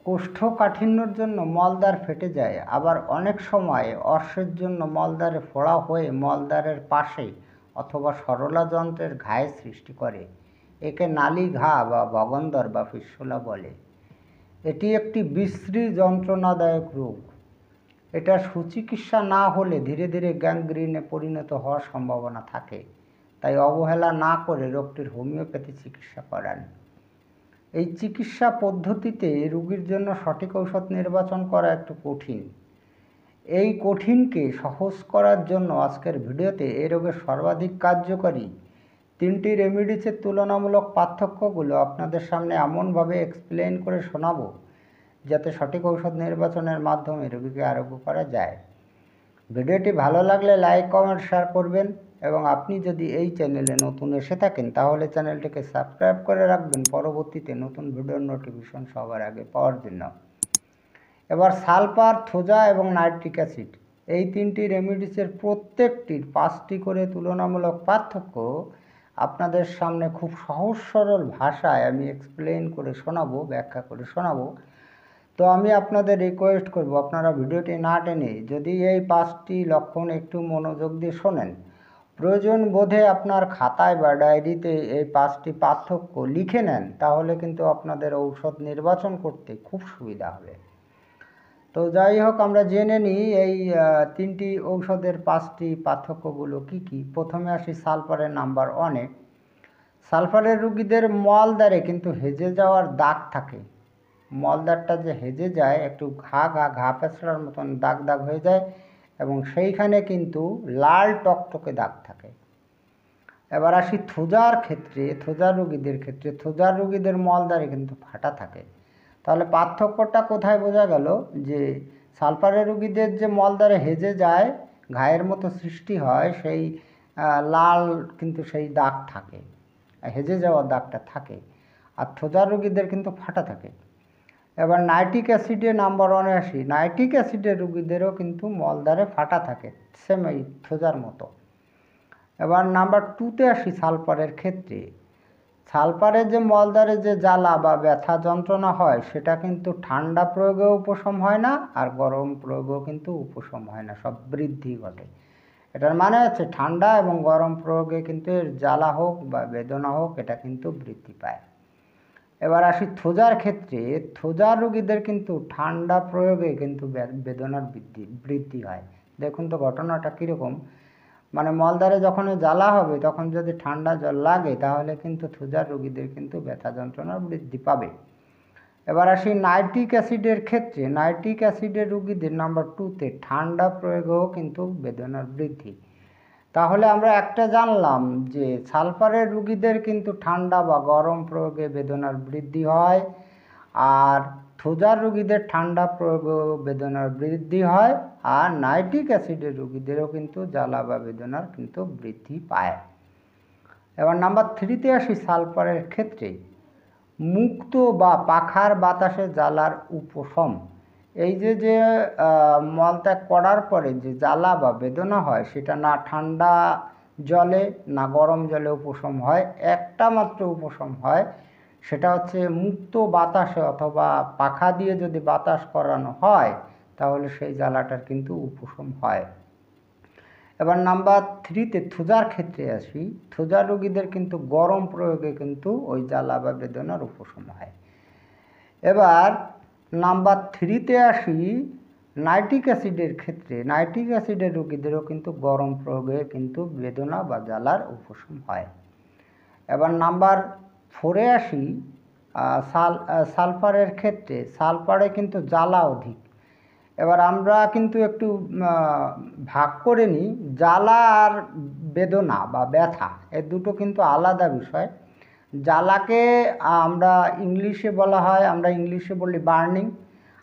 কোষ্ঠকাঠিন্যের জন্য মলদ্বার ফেটে যায়, আবার অনেক সময় অর্শের জন্য মলদ্বারে ফোড়া হয়ে মলদ্বারের পাশে অথবা সরলা যন্ত্রের ঘায়ের সৃষ্টি করে। একে নালী ঘা বা বগন্দর বা ফিস্টুলা বলে। এটি একটি বিশ্রী যন্ত্রণাদায়ক রোগ। এটা সুচিকিৎসা না হলে ধীরে ধীরে গ্যাংগ্রিনে পরিণত হওয়ার সম্ভাবনা থাকে। তাই অবহেলা না করে রোগটির হোমিওপ্যাথি চিকিৎসা করান। এই চিকিৎসা পদ্ধতিতে রোগীর জন্য সঠিক ঔষধ নির্বাচন করা একটু কঠিন। এই কঠিনকে সহজ করার জন্য আজকের ভিডিওতে এই রোগের সর্বাধিক কার্যকরী 3টি রেমেডিসের তুলনামূলক পার্থক্যগুলো আপনাদের সামনে এমনভাবে এক্সপ্লেন করে শোনাবো যাতে সঠিক ঔষধ নির্বাচনের মাধ্যমে রোগীকে আরোগ্য করা যায়। ভিডিওটি ভালো লাগলে লাইক, কমেন্ট, শেয়ার করবেন এবং আপনি যদি এই চ্যানেলে নতুন এসে থাকেন তাহলে চ্যানেলটিকে সাবস্ক্রাইব করে রাখবেন পরবর্তীতে নতুন ভিডিওর নোটিফিকেশন সবার আগে পাওয়ার জন্য। এবার সালফার, থোজা এবং নাইট্রিক অ্যাসিড এই 3টি রেমেডিসের প্রত্যেকটির 5টি করে তুলনামূলক পার্থক্য আপনাদের সামনে খুব সহজ সরল ভাষায় আমি এক্সপ্লেন করে শোনাবো, ব্যাখ্যা করে শোনাবো। তো আমি আপনাদের রিকোয়েস্ট করব আপনারা ভিডিওটি না টেনে যদি এই 5টি লক্ষণ একটু মনোযোগ দিয়ে শোনেন, প্রয়োজন বোধে আপনার খাতায় বা ডায়েরিতে এই 5টি পার্থক্য লিখে নেন, তাহলে কিন্তু আপনাদের ঔষধ নির্বাচন করতে খুব সুবিধা হবে। তো যাই হোক, আমরা জেনে নিই এই 3টি ঔষধের 5টি পার্থক্যগুলো কি কি। প্রথমে আসি সালফারের নাম্বার 1-এ। সালফারের রোগীদের মলদ্বারে কিন্তু হেজে যাওয়ার দাগ থাকে। মলদ্বারটা যে হেজে যায়, একটু ঘা পেঁচড়ার মতন দাগ দাগ হয়ে যায় এবং সেইখানে কিন্তু লাল টকটকে দাগ থাকে। এবার আসি থোজার ক্ষেত্রে। থোজার রোগীদের মলদ্বারে কিন্তু ফাটা থাকে। তাহলে পার্থক্যটা কোথায় বোঝা গেল? যে সালফারের রোগীদের যে মলদ্বারে হেজে যায়, ঘায়ের মতো সৃষ্টি হয়, সেই লাল কিন্তু সেই দাগ থাকে, হেজে যাওয়ার দাগটা থাকে। আর থোজার রোগীদের কিন্তু ফাটা থাকে। এবার নাইট্রিক অ্যাসিডে নাম্বার 1-এ আসি। নাইট্রিক অ্যাসিডের রোগীদেরও কিন্তু মলদ্বারে ফাটা থাকে, সেম এই থোজার মতো। এবার নাম্বার 2-তে আসি সালফারের ক্ষেত্রে। সালফারের যে মলদ্বারে যে জ্বালা বা ব্যথা যন্ত্রণা হয়, সেটা কিন্তু ঠান্ডা প্রয়োগেও উপশম হয় না, আর গরম প্রয়োগেও কিন্তু উপশম হয় না, সব বৃদ্ধি ঘটে। এটার মানে হচ্ছে ঠান্ডা এবং গরম প্রয়োগে কিন্তু এর জ্বালা হোক বা বেদনা হোক, এটা কিন্তু বৃদ্ধি পায়। এবার আসি থোজার ক্ষেত্রে। থোজার রোগীদের কিন্তু ঠান্ডা প্রয়োগে কিন্তু বেদনার বৃদ্ধি হয়। দেখুন তো ঘটনাটা কীরকম। মানে মলদ্বারে যখন জ্বালা হবে তখন যদি ঠান্ডা জল লাগে তাহলে কিন্তু থোজার রোগীদের কিন্তু ব্যথা যন্ত্রণা বৃদ্ধি পাবে। এবার আসি নাইট্রিক অ্যাসিডের ক্ষেত্রে। নাইট্রিক অ্যাসিডের রোগীদের নাম্বার 2-তে ঠান্ডা প্রয়োগেও কিন্তু বেদনার বৃদ্ধি। তাহলে আমরা একটা জানলাম যে সালফারের রোগীদের কিন্তু ঠান্ডা বা গরম প্রয়োগে বেদনার বৃদ্ধি হয়, আর থোজার রোগীদের ঠান্ডা প্রয়োগে বেদনার বৃদ্ধি হয়, আর নাইট্রিক অ্যাসিডের রোগীদেরও কিন্তু জ্বালা বা বেদনার কিন্তু বৃদ্ধি পায়। এবার নাম্বার 3-তে আসি সালফারের ক্ষেত্রে। মুক্ত বা পাখার বাতাসে জ্বালার উপশম। এই যে মলত্যাগ করার পরে যে জ্বালা বা বেদনা হয়, সেটা না ঠান্ডা জলে না গরম জলে উপশম হয়, একটা মাত্র উপশম হয়, সেটা হচ্ছে মুক্ত বাতাসে অথবা পাখা দিয়ে যদি বাতাস করানো হয় তাহলে সেই জ্বালাটার কিন্তু উপশম হয়। এবার নাম্বার 3-তে থোজার ক্ষেত্রে আসি। থোজার রোগীদের কিন্তু গরম প্রয়োগে কিন্তু ওই জ্বালা বা বেদনার উপশম হয়। এবার নাম্বার 3-তে আসি নাইট্রিক অ্যাসিডের ক্ষেত্রে। নাইট্রিক অ্যাসিডের রোগীদেরও কিন্তু গরম প্রয়োগে কিন্তু বেদনা বা জ্বালার উপশম হয়। এবার নাম্বার 4-এ আসি সালফারের ক্ষেত্রে। সালফারে কিন্তু জ্বালা অধিক। এবার আমরা কিন্তু একটু ভাগ করে নিই, জ্বালা আর বেদনা বা ব্যথা, এ দুটো কিন্তু আলাদা বিষয়। জ্বালাকে আমরা ইংলিশে বলি বার্নিং,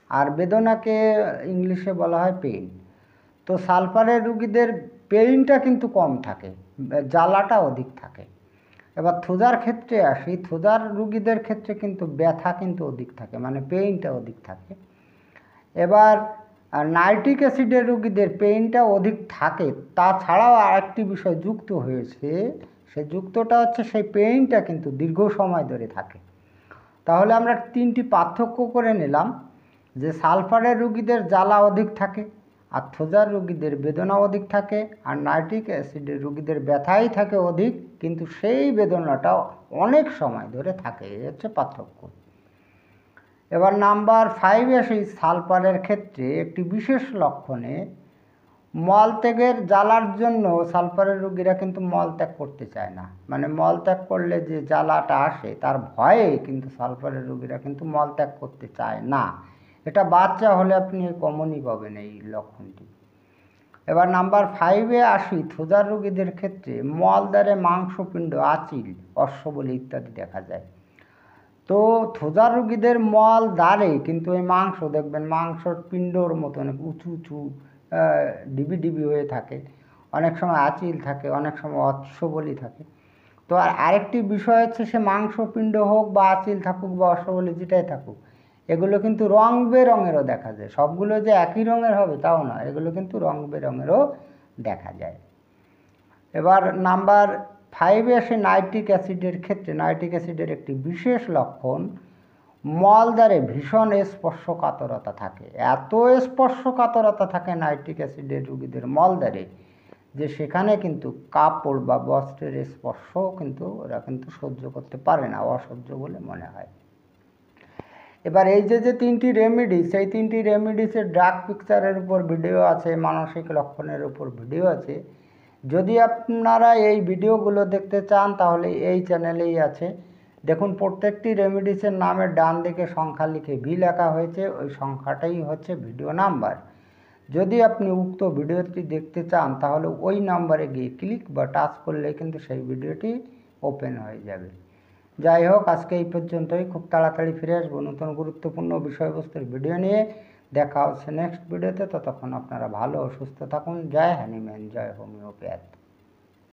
আর বেদনাকে ইংলিশে বলা হয় পেইন। তো সালফারের রোগীদের পেইনটা কিন্তু কম থাকে, জ্বালাটা অধিক থাকে। এবার থোজার ক্ষেত্রে আসি। থোজার রোগীদের ক্ষেত্রে কিন্তু ব্যথা কিন্তু অধিক থাকে, মানে পেইনটা অধিক থাকে। এবার নাইট্রিক অ্যাসিডের রোগীদের পেইনটা অধিক থাকে, তাছাড়াও আরেকটি বিষয় যুক্ত হয়েছে, সেই যুক্তটা হচ্ছে সেই পেইনটা কিন্তু দীর্ঘ সময় ধরে থাকে। তাহলে আমরা 3টি পার্থক্য করে নিলাম। যে সালফারের রোগীদের জ্বালা অধিক থাকে, আর থোজার রোগীদের বেদনা অধিক থাকে, আর নাইট্রিক অ্যাসিডের রোগীদের ব্যথাই থাকে অধিক, কিন্তু সেই বেদনাটাও অনেক সময় ধরে থাকে। এই হচ্ছে পার্থক্য। এবার নাম্বার 5 আসি সালফারের ক্ষেত্রে একটি বিশেষ লক্ষণে মলত্যাগের জ্বালার জন্য সালফারের রোগীরা কিন্তু মলত্যাগ করতে চায় না। মানে মলত্যাগ করলে যে জ্বালাটা আসে তার ভয়ে কিন্তু সালফারের রোগীরা কিন্তু মলত্যাগ করতে চায় না। এটা বাচ্চা হলে আপনি কমনই পাবেন এই লক্ষণটি। এবার নাম্বার 5-এ আসি থোজার রোগীদের ক্ষেত্রে মলদ্বারে মাংসপিণ্ড, আঁচিল, অশ্ববলি ইত্যাদি দেখা যায়। তো থোজার রোগীদের মল দ্বারে কিন্তু এই মাংস দেখবেন মাংসর পিণ্ডর মতন উঁচু উঁচু ডিবি ডিবি হয়ে থাকে, অনেক সময় আঁচিল থাকে, অনেক সময় অশ্ববলি থাকে। তো আর আরেকটি বিষয় হচ্ছে সে মাংসপিণ্ড হোক বা আঁচিল থাকুক বা অশ্ববলি যেটাই থাকুক, এগুলো কিন্তু রং বেরঙেরও দেখা যায়। সবগুলো যে একই রঙের হবে তাও না, এগুলো কিন্তু রং বেরঙেরও দেখা যায়। এবার নাম্বার 5-এ আসে নাইট্রিক অ্যাসিডের ক্ষেত্রে। নাইট্রিক অ্যাসিডের একটি বিশেষ লক্ষণ মলদ্বারে ভীষণ স্পর্শকাতরতা থাকে। এত স্পর্শকাতরতা থাকে নাইট্রিক অ্যাসিডের রোগীদের মলদ্বারে যে সেখানে কিন্তু কাপড় বা বস্ত্রের স্পর্শ কিন্তু ওরা কিন্তু সহ্য করতে পারে না, অসহ্য বলে মনে হয়। এবার এই যে 3টি রেমেডিস, এই 3টি রেমেডিসের ড্রাগ পিকচারের উপর ভিডিও আছে, মানসিক লক্ষণের উপর ভিডিও আছে। যদি আপনারা এই ভিডিওগুলো দেখতে চান তাহলে এই চ্যানেলেই আছে। দেখুন প্রত্যেকটি রেমেডিসের নামের ডান দিকে সংখ্যা লিখে ভি লেখা হয়েছে, ওই সংখ্যাটাই হচ্ছে ভিডিও নাম্বার। যদি আপনি উক্ত ভিডিওটি দেখতে চান তাহলে ওই নাম্বারে গিয়ে ক্লিক বা টাচ করলে কিন্তু সেই ভিডিওটি ওপেন হয়ে যাবে। যাই হোক, আজকে এই পর্যন্তই। খুব তাড়াতাড়ি ফিরে আসবো নতুন গুরুত্বপূর্ণ বিষয়বস্তুর ভিডিও নিয়ে। দেখা হচ্ছে নেক্সট ভিডিওতে। ততক্ষণ আপনারা ভালো ও সুস্থ থাকুন। জয় হ্যানিম্যান, জয় হোমিওপ্যাথ।